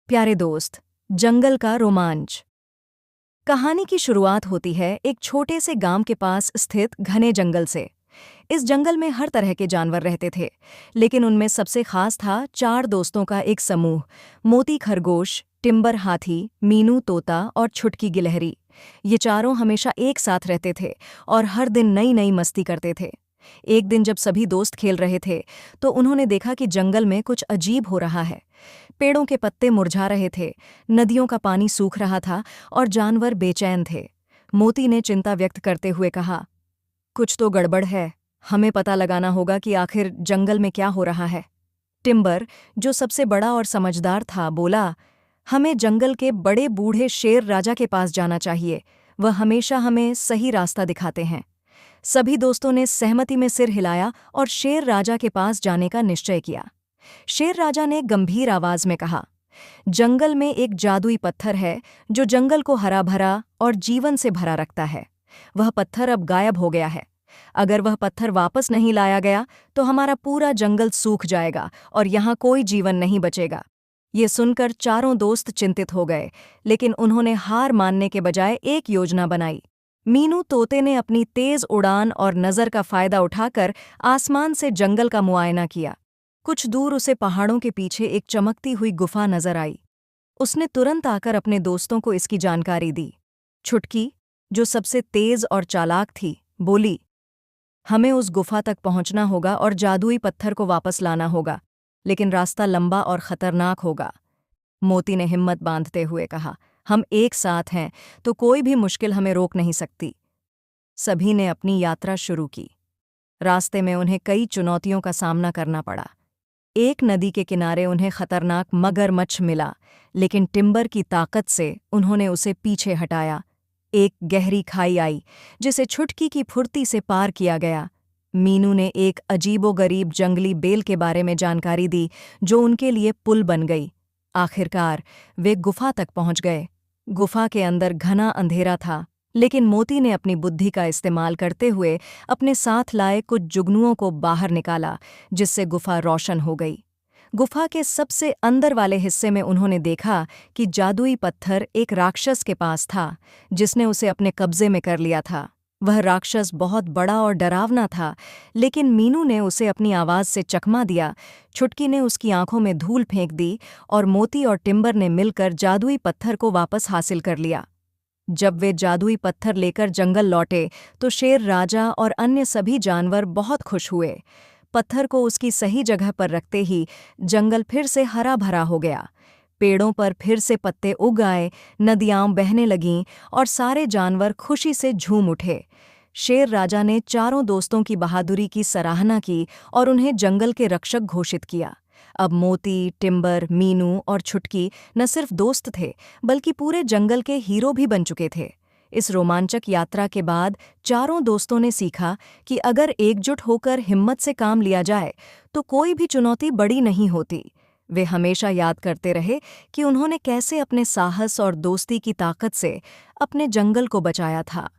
प्यारे दोस्त, जंगल का रोमांच। कहानी की शुरुआत होती है एक छोटे से गांव के पास स्थित घने जंगल से। इस जंगल में हर तरह के जानवर रहते थे, लेकिन उनमें सबसे खास था चार दोस्तों का एक समूह। मोती खरगोश, टिम्बर हाथी, मीनू तोता और छुटकी गिलहरी। ये चारों हमेशा एक साथ रहते थे और हर दिन नई नई मस्ती करते थे। एक दिन जब सभी दोस्त खेल रहे थे, तो उन्होंने देखा कि जंगल में कुछ अजीब हो रहा है। पेड़ों के पत्ते मुरझा रहे थे, नदियों का पानी सूख रहा था और जानवर बेचैन थे। मोती ने चिंता व्यक्त करते हुए कहा, कुछ तो गड़बड़ है, हमें पता लगाना होगा कि आखिर जंगल में क्या हो रहा है। टिम्बर, जो सबसे बड़ा और समझदार था, बोला, हमें जंगल के बड़े बूढ़े शेर राजा के पास जाना चाहिए। वह हमेशा हमें सही रास्ता दिखाते हैं। सभी दोस्तों ने सहमति में सिर हिलाया और शेर राजा के पास जाने का निश्चय किया। शेर राजा ने गंभीर आवाज में कहा, जंगल में एक जादुई पत्थर है जो जंगल को हरा भरा और जीवन से भरा रखता है। वह पत्थर अब गायब हो गया है। अगर वह पत्थर वापस नहीं लाया गया तो हमारा पूरा जंगल सूख जाएगा और यहाँ कोई जीवन नहीं बचेगा। ये सुनकर चारों दोस्त चिंतित हो गए, लेकिन उन्होंने हार मानने के बजाय एक योजना बनाई। मीनू तोते ने अपनी तेज उड़ान और नज़र का फायदा उठाकर आसमान से जंगल का मुआयना किया। कुछ दूर उसे पहाड़ों के पीछे एक चमकती हुई गुफा नजर आई। उसने तुरंत आकर अपने दोस्तों को इसकी जानकारी दी। छुटकी, जो सबसे तेज और चालाक थी, बोली, हमें उस गुफा तक पहुंचना होगा और जादुई पत्थर को वापस लाना होगा, लेकिन रास्ता लंबा और खतरनाक होगा। मोती ने हिम्मत बांधते हुए कहा, हम एक साथ हैं तो कोई भी मुश्किल हमें रोक नहीं सकती। सभी ने अपनी यात्रा शुरू की। रास्ते में उन्हें कई चुनौतियों का सामना करना पड़ा। एक नदी के किनारे उन्हें खतरनाक मगरमच्छ मिला, लेकिन टिम्बर की ताकत से उन्होंने उसे पीछे हटाया। एक गहरी खाई आई, जिसे छुटकी की फुर्ती से पार किया गया। मीनू ने एक अजीबोगरीब जंगली बेल के बारे में जानकारी दी, जो उनके लिए पुल बन गई। आखिरकार वे गुफा तक पहुंच गए। गुफा के अंदर घना अंधेरा था, लेकिन मोती ने अपनी बुद्धि का इस्तेमाल करते हुए अपने साथ लाए कुछ जुगनुओं को बाहर निकाला, जिससे गुफा रोशन हो गई। गुफा के सबसे अंदर वाले हिस्से में उन्होंने देखा कि जादुई पत्थर एक राक्षस के पास था, जिसने उसे अपने कब्जे में कर लिया था। वह राक्षस बहुत बड़ा और डरावना था, लेकिन मीनू ने उसे अपनी आवाज़ से चकमा दिया। छुटकी ने उसकी आंखों में धूल फेंक दी और मोती और टिम्बर ने मिलकर जादुई पत्थर को वापस हासिल कर लिया। जब वे जादुई पत्थर लेकर जंगल लौटे तो शेर राजा और अन्य सभी जानवर बहुत खुश हुए। पत्थर को उसकी सही जगह पर रखते ही जंगल फिर से हरा भरा हो गया। पेड़ों पर फिर से पत्ते उग आए, नदियां बहने लगीं और सारे जानवर खुशी से झूम उठे। शेर राजा ने चारों दोस्तों की बहादुरी की सराहना की और उन्हें जंगल के रक्षक घोषित किया। अब मोती, टिम्बर, मीनू और छुटकी न सिर्फ दोस्त थे, बल्कि पूरे जंगल के हीरो भी बन चुके थे। इस रोमांचक यात्रा के बाद चारों दोस्तों ने सीखा कि अगर एकजुट होकर हिम्मत से काम लिया जाए तो कोई भी चुनौती बड़ी नहीं होती। वे हमेशा याद करते रहे कि उन्होंने कैसे अपने साहस और दोस्ती की ताकत से अपने जंगल को बचाया था।